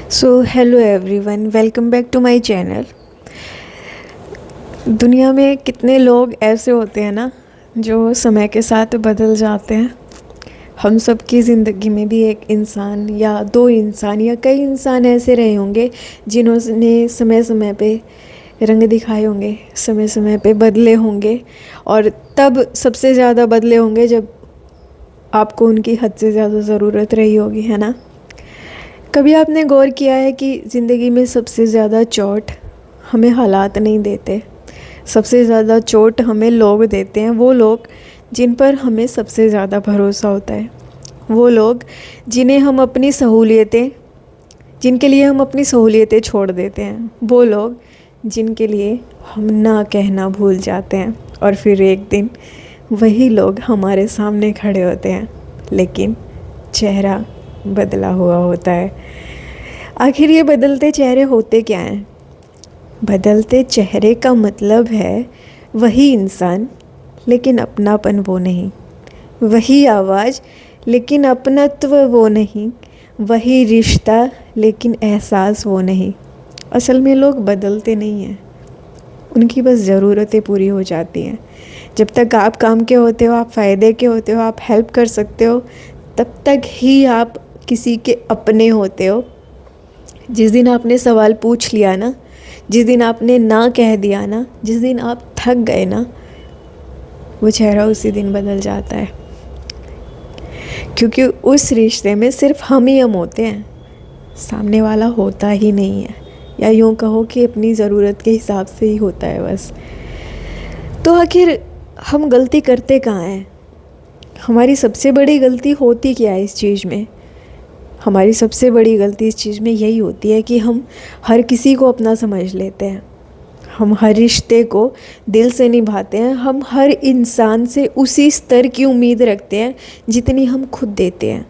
So hello everyone, welcome back to my channel. दुनिया में कितने लोग ऐसे होते हैं ना जो समय के साथ बदल जाते हैं। हम सब की ज़िंदगी में भी एक इंसान या दो इंसान या कई इंसान ऐसे रहे होंगे जिन्होंने समय समय पे रंग दिखाए होंगे, समय समय पे बदले होंगे। और तब सबसे ज़्यादा बदले होंगे जब आपको उनकी हद से ज़्यादा ज़रूरत रही होगी, है ना। कभी आपने गौर किया है कि ज़िंदगी में सबसे ज़्यादा चोट हमें हालात नहीं देते, सबसे ज़्यादा चोट हमें लोग देते हैं। वो लोग जिन पर हमें सबसे ज़्यादा भरोसा होता है, वो लोग जिन्हें हम अपनी सहूलियतें जिनके लिए हम अपनी सहूलियतें छोड़ देते हैं, वो लोग जिनके लिए हम ना कहना भूल जाते हैं। और फिर एक दिन वही लोग हमारे सामने खड़े होते हैं, लेकिन चेहरा बदला हुआ होता है। आखिर ये बदलते चेहरे होते क्या हैं? बदलते चेहरे का मतलब है वही इंसान लेकिन अपनापन वो नहीं, वही आवाज़ लेकिन अपनत्व वो नहीं, वही रिश्ता लेकिन एहसास वो नहीं। असल में लोग बदलते नहीं हैं, उनकी बस ज़रूरतें पूरी हो जाती हैं। जब तक आप काम के होते हो, आप फ़ायदे के होते हो, आप हेल्प कर सकते हो, तब तक ही आप किसी के अपने होते हो। जिस दिन आपने सवाल पूछ लिया ना, जिस दिन आपने ना कह दिया ना, जिस दिन आप थक गए ना, वो चेहरा उसी दिन बदल जाता है। क्योंकि उस रिश्ते में सिर्फ हम होते हैं, सामने वाला होता ही नहीं है। या यूँ कहो कि अपनी ज़रूरत के हिसाब से ही होता है बस। तो आखिर हम गलती करते कहाँ हैं? हमारी सबसे बड़ी गलती होती क्या है इस चीज़ में? हमारी सबसे बड़ी गलती इस चीज़ में यही होती है कि हम हर किसी को अपना समझ लेते हैं, हम हर रिश्ते को दिल से निभाते हैं, हम हर इंसान से उसी स्तर की उम्मीद रखते हैं जितनी हम खुद देते हैं।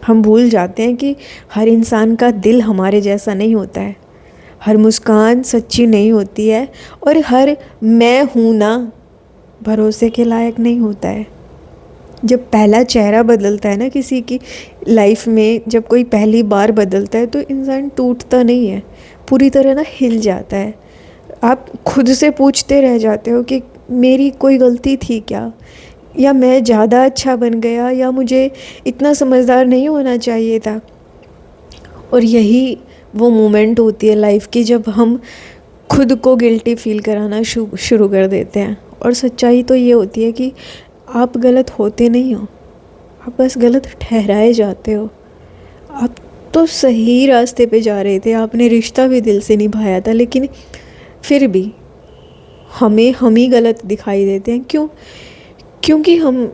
हम भूल जाते हैं कि हर इंसान का दिल हमारे जैसा नहीं होता है, हर मुस्कान सच्ची नहीं होती है, और हर मैं हूँ ना भरोसे के लायक नहीं होता है। जब पहला चेहरा बदलता है ना किसी की लाइफ में, जब कोई पहली बार बदलता है तो इंसान टूटता नहीं है, पूरी तरह ना हिल जाता है। आप खुद से पूछते रह जाते हो कि मेरी कोई गलती थी क्या, या मैं ज़्यादा अच्छा बन गया, या मुझे इतना समझदार नहीं होना चाहिए था। और यही वो मोमेंट होती है लाइफ की जब हम खुद को गिल्टी फील कराना शुरू कर देते हैं। और सच्चाई तो ये होती है कि आप गलत होते नहीं हो, आप बस गलत ठहराए जाते हो। आप तो सही रास्ते पे जा रहे थे, आपने रिश्ता भी दिल से निभाया था, लेकिन फिर भी हमें हम ही गलत दिखाई देते हैं। क्यों? क्योंकि हम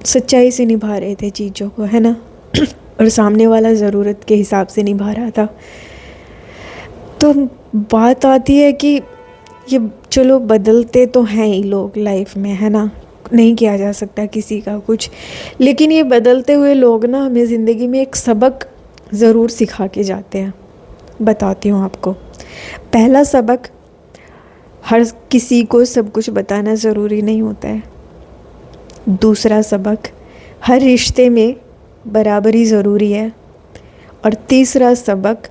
सच्चाई से निभा रहे थे चीज़ों को, है ना। और सामने वाला ज़रूरत के हिसाब से निभा रहा था। तो बात आती है कि ये चलो बदलते तो हैं ही लोग लाइफ में, है ना, नहीं किया जा सकता किसी का कुछ, लेकिन ये बदलते हुए लोग ना हमें ज़िंदगी में एक सबक ज़रूर सिखा के जाते हैं। बताती हूँ आपको। पहला सबक, हर किसी को सब कुछ बताना ज़रूरी नहीं होता है। दूसरा सबक, हर रिश्ते में बराबरी ज़रूरी है। और तीसरा सबक,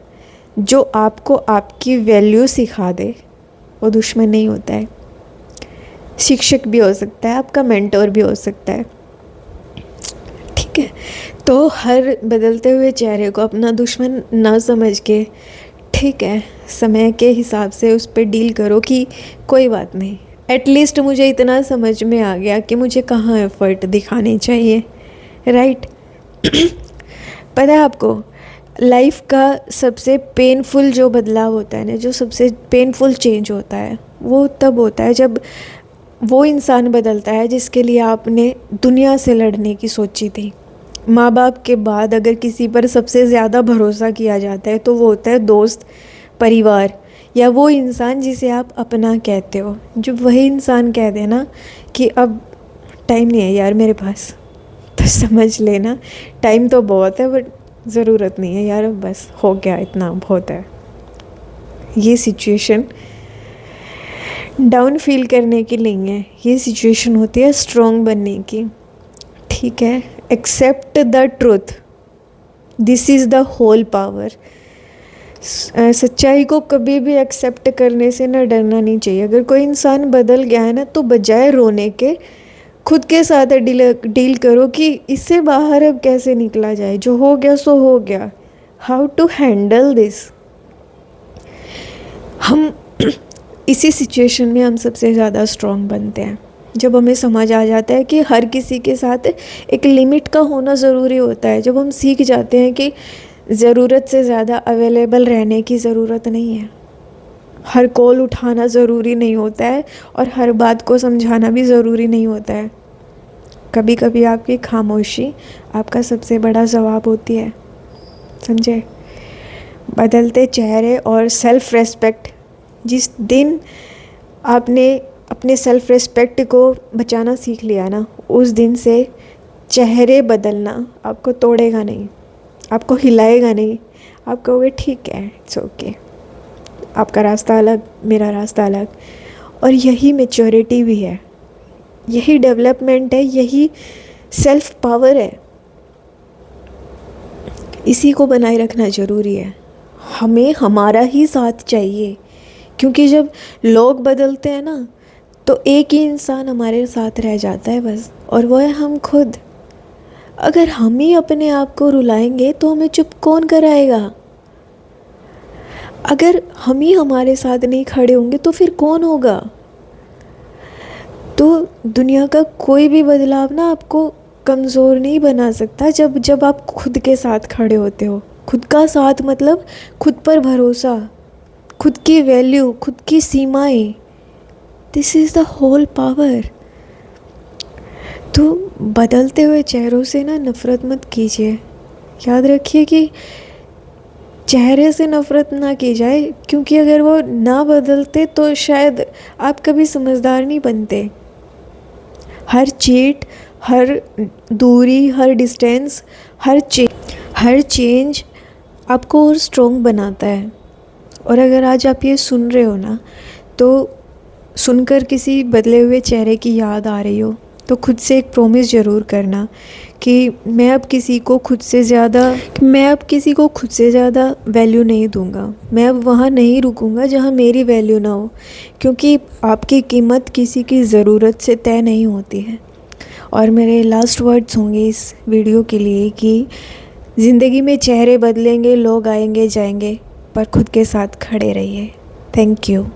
जो आपको आपकी वैल्यू सिखा दे वो दुश्मन नहीं होता है। शिक्षक भी हो सकता है, आपका मेंटोर भी हो सकता है, ठीक है। तो हर बदलते हुए चेहरे को अपना दुश्मन ना समझ के, ठीक है, समय के हिसाब से उस पर डील करो कि कोई बात नहीं, एटलीस्ट मुझे इतना समझ में आ गया कि मुझे कहाँ एफर्ट दिखाने चाहिए, राइट। पता है आपको, लाइफ का सबसे पेनफुल जो बदलाव होता है ना, जो सबसे पेनफुल चेंज होता है, वो तब होता है जब वो इंसान बदलता है जिसके लिए आपने दुनिया से लड़ने की सोची थी। माँ बाप के बाद अगर किसी पर सबसे ज़्यादा भरोसा किया जाता है तो वो होता है दोस्त, परिवार, या वो इंसान जिसे आप अपना कहते हो। जो वही इंसान कह देना कि अब टाइम नहीं है यार मेरे पास, तो समझ लेना टाइम तो बहुत है, बट ज़रूरत नहीं है यार, अब बस हो गया, इतना बहुत है। ये सिचुएशन डाउन फील करने की नहीं है, ये सिचुएशन होती है स्ट्रॉन्ग बनने की, ठीक है। Except the truth, this is the whole power. सच्चाई को कभी भी एक्सेप्ट करने से ना डरना नहीं चाहिए। अगर कोई इंसान बदल गया है ना, तो बजाय रोने के खुद के साथ डील करो कि इससे बाहर अब कैसे निकला जाए। जो हो गया सो हो गया, हाउ टू हैंडल दिस। हम इसी सिचुएशन में हम सबसे ज़्यादा स्ट्रॉन्ग बनते हैं, जब हमें समझ आ जाता है कि हर किसी के साथ एक लिमिट का होना ज़रूरी होता है। जब हम सीख जाते हैं कि ज़रूरत से ज़्यादा अवेलेबल रहने की ज़रूरत नहीं है, हर कॉल उठाना ज़रूरी नहीं होता है और हर बात को समझाना भी ज़रूरी नहीं होता है। कभी कभी आपकी खामोशी आपका सबसे बड़ा जवाब होती है, समझे। बदलते चेहरे और सेल्फ़ रेस्पेक्ट, जिस दिन आपने अपने सेल्फ़ रेस्पेक्ट को बचाना सीख लिया ना, उस दिन से चेहरे बदलना आपको तोड़ेगा नहीं, आपको हिलाएगा नहीं। आप कहोगे ठीक है, इट्स ओके, आपका रास्ता अलग, मेरा रास्ता अलग। और यही मैच्योरिटी भी है, यही डेवलपमेंट है, यही सेल्फ पावर है। इसी को बनाए रखना ज़रूरी है। हमें हमारा ही साथ चाहिए, क्योंकि जब लोग बदलते हैं ना, तो एक ही इंसान हमारे साथ रह जाता है बस, और वो है हम खुद। अगर हम ही अपने आप को रुलाएंगे तो हमें चुप कौन कराएगा। अगर हम ही हमारे साथ नहीं खड़े होंगे तो फिर कौन होगा। तो दुनिया का कोई भी बदलाव ना आपको कमज़ोर नहीं बना सकता, जब आप खुद के साथ खड़े होते हो। खुद का साथ मतलब खुद पर भरोसा, खुद की वैल्यू, खुद की सीमाएं। This is the whole power. तो बदलते हुए चेहरों से ना नफ़रत मत कीजिए। याद रखिए कि चेहरे से नफ़रत ना की जाए, क्योंकि अगर वो ना बदलते तो शायद आप कभी समझदार नहीं बनते। हर चीट, हर दूरी, हर डिस्टेंस, हर चेंज आपको और स्ट्रॉन्ग बनाता है। और अगर आज आप ये सुन रहे हो ना, तो सुनकर किसी बदले हुए चेहरे की याद आ रही हो, तो खुद से एक प्रॉमिस ज़रूर करना कि मैं अब किसी को खुद से ज़्यादा वैल्यू नहीं दूंगा। मैं अब वहाँ नहीं रुकूंगा जहाँ मेरी वैल्यू ना हो, क्योंकि आपकी कीमत किसी की ज़रूरत से तय नहीं होती है। और मेरे लास्ट वर्ड्स होंगे इस वीडियो के लिए कि ज़िंदगी में चेहरे बदलेंगे, लोग आएंगे जाएंगे, पर खुद के साथ खड़े रहिए। Thank you.